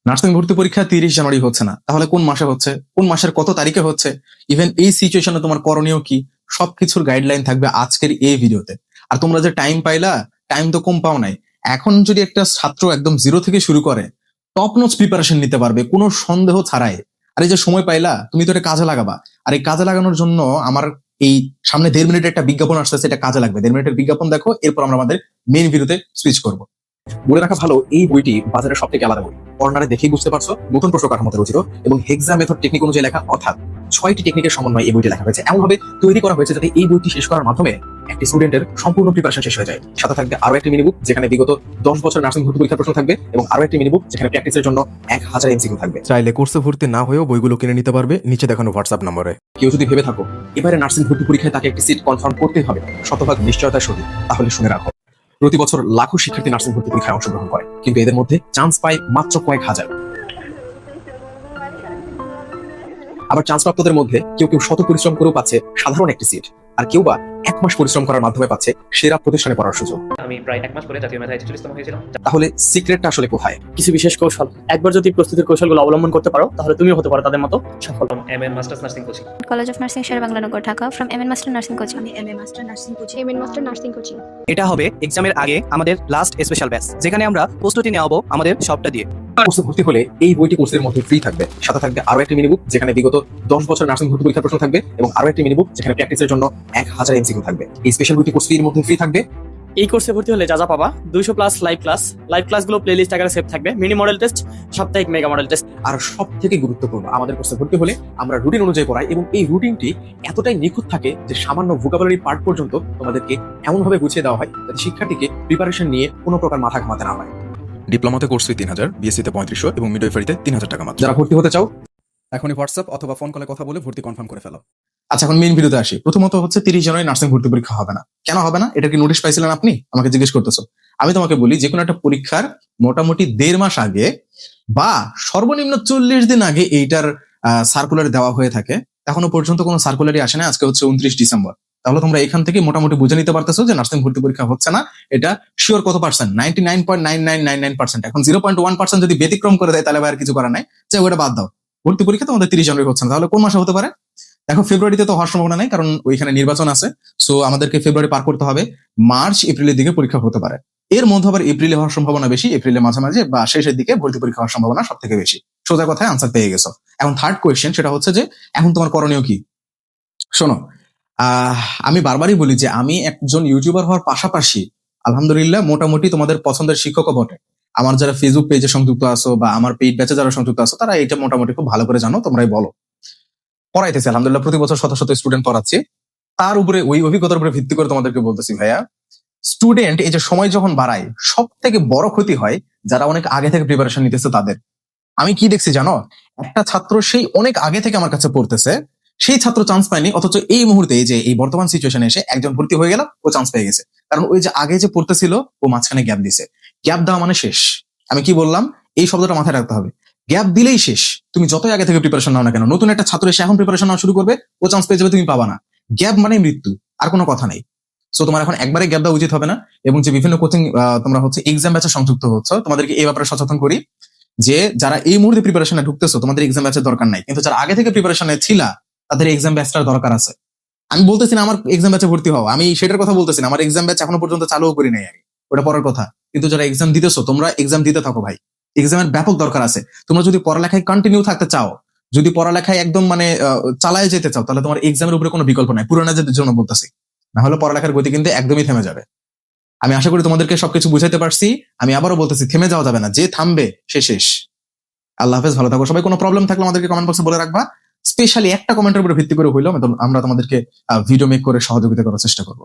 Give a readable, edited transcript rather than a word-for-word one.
Nursing ভর্তি পরীক্ষা 30 জানুয়ারি হচ্ছে না, তাহলে কোন মাসে হচ্ছে, কোন মাসের কত তারিখে হচ্ছে, ইভেন এই সিচুয়েশনে তোমার করণীয় কি, সবকিছুর গাইডলাইন থাকবে আজকের এই ভিডিওতে। আর তোমরা যে টাইম পাইলা, টাইম তো কম পাও নাই। এখন যদি একটা ছাত্র একদম জিরো থেকে শুরু করে টপ নোচ প্রিপারেশন নিতে পারবে কোনো সন্দেহ ছাড়াই। আর এই যে সময় পাইলা, তুমি তো এটা কাজে লাগাবা। আর এই কাজে লাগানোর জন্য আমার এই সামনে 1.5 মিনিটের একটা বিজ্ঞাপন আসতেছে, এটা কাজে লাগবে। 1.5 মিনিটের বিজ্ঞাপন দেখো, এরপর আমরা আমাদের মেইন ভিডিওতে সুইচ করবো। বলে রাখা ভালো, এই বইটি বাজারের সব থেকে আলাদা বই। কর্নারে দেখেই বুঝতে পারছো, নতুন প্রশ্ন কাঠামোতে রচিত এবং হেক্সা মেথড টেকনিক অনুযায়ী লেখা, অর্থাৎ 6টি টেকনিকের সমন্বয়ে এই বইটি লেখা হয়েছে। এমন ভাবে তৈরি করা হয়েছে যাতে এই বইটি শেষ করার মাধ্যমে একটি স্টুডেন্টের সম্পূর্ণ প্রিপারেশন শেষ হয়ে যায়। সাথে থাকবে আরো একটি মিনি বুক যেখানে বিগত 10 বছর নার্সিং ভর্তি পরীক্ষার প্রশ্ন থাকবে এবং আরো একটি মিনি বুক যেখানে প্র্যাকটিসের জন্য 1000 এমসিকিউ থাকবে। চাইলে কোর্সে ভর্তি না হয়েও বইগুলো কিনে নিতে পারবে নিচে দেখানো হোয়াটসঅ্যাপ নম্বরে। কেউ যদি ভেবে থাকো এবারে নার্সিং ভর্তি পরীক্ষায় তাকে একটি সিট কনফার্ম করতেই হবে, শতভাগ নিশ্চয়তার সহিত, তাহলে শুনে রাখো, প্রতি বছর লাখো শিক্ষার্থী নার্সিং ভর্তি পরীক্ষায় অংশগ্রহণ করে, কিন্তু এদের মধ্যে চান্স পায় মাত্র কয়েক হাজার। আবার চান্স প্রাপ্তদের মধ্যে কেউ কেউ শত পরিশ্রম করেও পাচ্ছে সাধারণ একটি সিট, আর কেউ বা 1 মাস পরিশ্রম করার মাধ্যমে পাচ্ছে সেরা প্রতিষ্ঠানে পড়ার সুযোগ। আমি প্রায় 1 মাস পরে জাতীয় মেধায় 46তম হয়েছিলাম। তাহলে সিক্রেটটা আসলে কোথায়? কিছু বিশেষ কৌশল, একবার যদি প্রস্তুতির কৌশলগুলো অবলম্বন করতে পারো তাহলে তুমিও হতে পারো তাদের মতো সফল। MN masters nursing coaching, College of Nursing, Sher-Bangla-Nagar, Dhaka. From MN Master Nursing Coaching. MN Master Nursing Coaching. MN Master Nursing Coaching. এটা হবে এক্সামের আগে আমাদের লাস্ট স্পেশাল ব্যাচ, যেখানে আমরা প্রস্তুতি নেওয়াবো আমাদের সবটা দিয়ে। কোর্সে ভর্তি হলে এই বইটি কোর্সের মধ্যে ফ্রি থাকবে। সাথে থাকবে আরো একটি মিনি বুক যেখানে বিগত 10 বছর নার্সিং ভর্তি পরীক্ষার প্রশ্ন থাকবে এবং আরো একটি মিনি বুক যেখানে প্র্যাকটিসের জন্য 1000 এমসিকিউ থাকবে। এই স্পেশাল বইটি কোর্স ফির মধ্যে ফ্রি থাকবে। এই কোর্সে ভর্তি হলে যা যা পাবা 200+ লাইভ ক্লাসগুলো প্লেলিস্ট আকারে সেভ থাকবে, মিনি মডেল টেস্ট, সাপ্তাহিক মেগা মডেল টেস্ট। আর সব থেকে গুরুত্বপূর্ণ, আমাদের কোর্সে ভর্তি হলে আমরা রুটিন অনুযায়ী পড়াই এবং এই রুটিনটি এতটাই নিখুঁত থাকে যে সামান্য ভোকাবুলারি পার্ট পর্যন্ত তোমাদেরকে এমনভাবে গুছিয়ে দেওয়া হয় যাতে শিক্ষার্থীকে প্রিপারেশন নিয়ে কোনো প্রকার মাথা ঘামাতে না হয়। ডিপ্লোমাতে কোর্স ফি 3000, বিএসসিতে 3500 এবং মিডওয়াইফারিতে 3000 টাকা মাত্র। যারা ভর্তি হতে চাও এখনই হোয়াটসঅ্যাপ অথবা ফোন কলে কথা বলে ভর্তি কনফার্ম করে ফেলো। আচ্ছা, এখন মেইন ভিডিওতে আসি। প্রথমত হচ্ছে 30 জানুয়ারি নার্সিং ভর্তি পরীক্ষা হবে না। কেন হবে না? এটা কি নোটিশ পাইছিলেন আপনি? আমাকে জিজ্ঞেস করতেছো। আমি তোমাকে বলি, যে কোনো একটা পরীক্ষার মোটামুটি 1.5 মাস আগে বা সর্বনিম্ন 40 দিন আগে এইটার সার্কুলার দেওয়া হয়ে থাকে। এখনো পর্যন্ত কোনো সার্কুলারই আসে না। আজকে হচ্ছে 29 ডিসেম্বর। তাহলে তোমরা এখান থেকে মোটামুটি বুঝে নিতে পারতেছো যে নার্সিং ভর্তি পরীক্ষা হচ্ছে না। এটা শিওর কত পার্সেন্ট? 99.9999%। এখন 0.1% যদি ব্যতিক্রম করে দেয় তাহলে আর কিছু করার নাই, যে ওটা বাদ দাও। ভর্তি পরীক্ষা তোমাদের 30 জানুয়ারি হচ্ছে না, তাহলে কোন মাসে হতে পারে? দেখো, ফেব্রুয়ারিতে তো হওয়ার সম্ভাবনা নাই, কারণ ওইখানে নির্বাচন আছে। সো আমাদেরকে ফেব্রুয়ারি পার করতে হবে, মার্চ এপ্রিলের দিকে পরীক্ষা হতে পারে। এর মধ্যে আবার এপ্রিলে হওয়ার সম্ভাবনা বেশি, এপ্রিলের মাঝামাঝি বা শেষের দিকে ভর্তি পরীক্ষা হওয়ার সম্ভাবনা সব থেকে বেশি। সোজা কথায় আনসার পেয়ে গেছো। এখন থার্ড কোয়েশ্চেন, সেটা হচ্ছে যে এখন তোমার করণীয় কি? শোনো, আমি বারবারই বলি যে আমি একজন ইউটিউবার হওয়ার পাশাপাশি আলহামদুলিল্লাহ মোটামুটি তোমাদের পছন্দের শিক্ষকও বটে। আমার যারা ফেসবুক পেজে সংযুক্ত আছো বা আমার পেইড ব্যাচে যারা সংযুক্ত আছো, তারা এটা মোটামুটি খুব ভালো করে জানো, তোমরাই বলো। পড়াইতেছি আলহামদুলিল্লাহ, প্রতি বছর শত শত স্টুডেন্ট পড়াচ্ছি। তার উপরে ওই অভিজ্ঞতার উপরে ভিত্তি করে তোমাদেরকে বলতেছি, ভাইয়া, স্টুডেন্ট এই যে সময় যখন বাড়ায়, সব থেকে বড় ক্ষতি হয় যারা অনেক আগে থেকে প্রিপারেশন নিতেছে তাদের। আমি কি দেখছি জানো? একটা ছাত্র সেই অনেক আগে থেকে আমার কাছে পড়তেছে, সেই ছাত্র চান্স পায়নি, অথচ এই মুহূর্তে এই যে এই বর্তমান সিচুয়েশনে এসে একজন ভর্তি হয়ে গেল, ও চান্স পেয়ে গেছে। কারণ ওই যে আগে যে পড়তেছিল ও মাঝখানে গ্যাপ দিছে। গ্যাপ দেওয়া মানে শেষ। আমি কি বললাম? এই শব্দটা মাথায় রাখতে হবে। গ্যাপ দিলেই শেষ। তুমি যতই আগে থেকে প্রিপারেশন নাও না কেন, নতুন একটা ছাত্র এসে এখন প্রিপারেশন নেওয়া শুরু করবে, ও চান্স পেয়ে যাবে, তুমি পাবা না। গ্যাপ মানে মৃত্যু, আর কোনো কথা নেই। সো তোমার এখন একবারে গ্যাপ দেওয়া উচিত হবে না। এবং যে বিভিন্ন কোচিং তোমরা হচ্ছে এক্সাম ব্যাচে সংযুক্ত হচ্ছ, তোমাদেরকে এই ব্যাপারে সচেতন করি যে যারা এই মুহূর্তে প্রিপারেশনে ঢুকতেছো, তোমাদের এক্সাম ব্যাচের দরকার নাই, কিন্তু যারা আগে থেকে প্রিপারেশনে ছিলা তাদের এক্সাম ব্যাচটার দরকার আছে। আমি বলতেছি না আমার এক্সাম ব্যাচে ভর্তি হও, আমি সেটার কথা বলতেছি না। আমার এক্সাম ব্যাচ এখনো পর্যন্ত চালুও করি নাই আমি, ওটা পরের কথা। কিন্তু যারা এক্সাম দিতেছো, তোমরা এক্সাম দিতে থাকো ভাই। এক্সামের ব্যাপক দরকার আছে। তোমরা যদি পড়ালেখায় কন্টিনিউ থাকতে চাও, যদি পড়ালেখায় একদম মানে চালায় যেতে চাও, তাহলে তোমার এক্সামের উপরে কোনো বিকল্প নাই, পুরানোদের জন্য বলতেছি। না হলে পড়ালেখার গতি কিন্তু একদমই থেমে যাবে। আমি আশা করি তোমাদেরকে সবকিছু বুঝাইতে পারছি। আমি আবারও বলতেছি, থেমে যাওয়া যাবে না, যে থামবে সে শেষ। আল্লাহ হাফেজ, ভালো থাকো সবাই। কোনো প্রবলেম থাকলে আমাদেরকে কমেন্ট বক্সে বলে রাখবা। স্পেশালি একটা কমেন্টের উপরে ভিত্তি করে হইলো আমরা তোমাদেরকে ভিডিও মেক করে সহযোগিতা করার চেষ্টা করবো।